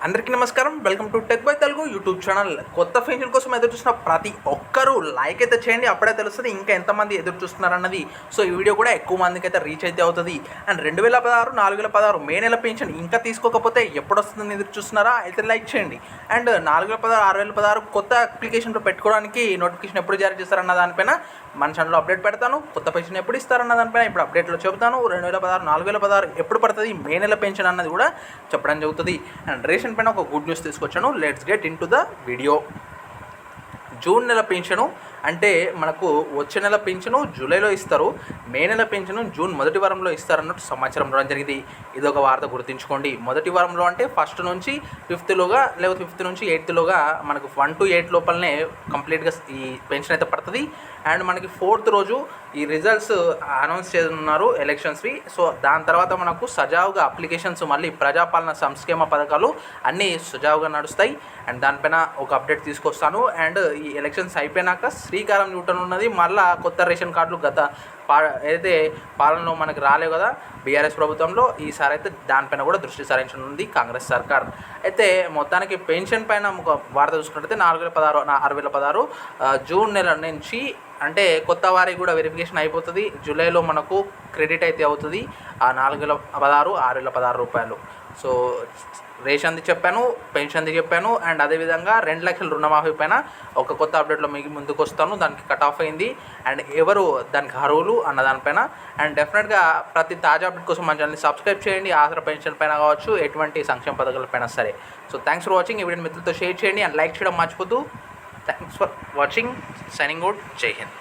అందరికీ నమస్కారం. Welcome to tech by Telugu YouTube channel. కొత్త పెన్షన్ కోసం ఎదురు చూసిన ప్రతి ఒక్కరూ లైక్ అయితే చేయండి, అప్పుడే తెలుస్తుంది ఇంకా ఎంతమంది ఎదురు చూస్తున్నారన్నది. సో ఈ వీడియో కూడా ఎక్కువ మందికి అయితే రీచ్ అయితే అవుతుంది. అండ్ 2016 4016 మే నెల పెన్షన్ ఇంకా తీసుకోకపోతే ఎప్పుడు వస్తుందని ఎదురు చూస్తున్నారా? అయితే లైక్ చేయండి. అండ్ 4016 6016 కొత్త అప్లికేషన్లో పెట్టుకోవడానికి నోటిఫికేషన్ ఎప్పుడు జారీ చేస్తారన్న దానిపైన మన ఛానల్లో అప్డేట్ పెడతాను. కొత్త పెన్షన్ ఎప్పుడు ఇస్తారన్న దానిపైన ఇప్పుడు అప్డేట్లో చెబుతాను. 2016 4016 ఎప్పుడు పడుతుంది, మే నెల పెన్షన్ అన్నది కూడా చెప్పడం జరుగుతుంది. అండ్ రేషన్ పైన ఒక గుడ్ న్యూస్ తీసుకొచ్చాను. Let's get in to the video. June నెల పెన్షను అంటే మనకు వచ్చే నెల పెన్షను జూలైలో ఇస్తారు, మే నెల పెన్షను జూన్ మొదటి వారంలో ఇస్తారన్నట్టు సమాచారం రావడం జరిగింది. ఇది ఒక వార్త గుర్తుంచుకోండి. మొదటి వారంలో అంటే ఫస్ట్ నుంచి 5th లోగా, లేకపోతే 5th నుంచి 8th లోగా మనకు 1 to 8 లోపలనే కంప్లీట్గా ఈ పెన్షన్ అయితే పడుతుంది. అండ్ మనకి 4th రోజు ఈ రిజల్ట్స్ అనౌన్స్ చేయనున్నారు ఎలక్షన్స్వి. సో దాని తర్వాత మనకు సజావుగా అప్లికేషన్స్, మళ్ళీ ప్రజాపాలన సంక్షేమ పథకాలు అన్నీ సజావుగా నడుస్తాయి. అండ్ దానిపైన ఒక అప్డేట్ తీసుకొస్తాను. అండ్ ఈ ఎలక్షన్స్ అయిపోయినాక శ్రీకారం చుట్టను ఉన్నది. మళ్ళీ కొత్త రేషన్ కార్డులు ఏదైతే పాలనలో మనకు రాలేవు కదా బీఆర్ఎస్ ప్రభుత్వంలో, ఈసారి అయితే దానిపైన కూడా దృష్టి సారించనుంది కాంగ్రెస్ సర్కార్. అయితే మొత్తానికి పెన్షన్ పైన ఒక వార్త చూసుకున్నట్టయితే 4016 జూన్ నెల నుంచి అంటే కొత్త వారికి కూడా వెరిఫికేషన్ అయిపోతుంది. జూలైలో మనకు క్రెడిట్ అయితే అవుతుంది ఆ 4016 6016 రూపాయలు. సో రేషన్ది చెప్పాను, పెన్షన్ది చెప్పాను. అండ్ అదేవిధంగా 2 లక్షల రుణమాఫీ పైన ఒక కొత్త అప్డేట్లో మీకు ముందుకు వస్తాను. దానికి కట్ ఆఫ్ అయింది అండ్ ఎవరు దానికి అర్హులు అన్న దానిపైన. అండ్ డెఫినెట్గా ప్రతి తాజా అప్డేట్ కోసం మన ఛానల్ని సబ్స్క్రైబ్ చేయండి. ఆసరా పెన్షన్ పైన కావచ్చు, ఎటువంటి సంక్షేమ పథకాలపైన సరే. So thanks for watching. ఈ వీడియోని మిత్రులతో షేర్ చేయండి అండ్ లైక్ చేయడం మర్చిపోద్దు. Thanks for watching. Signing out. Jai Hind.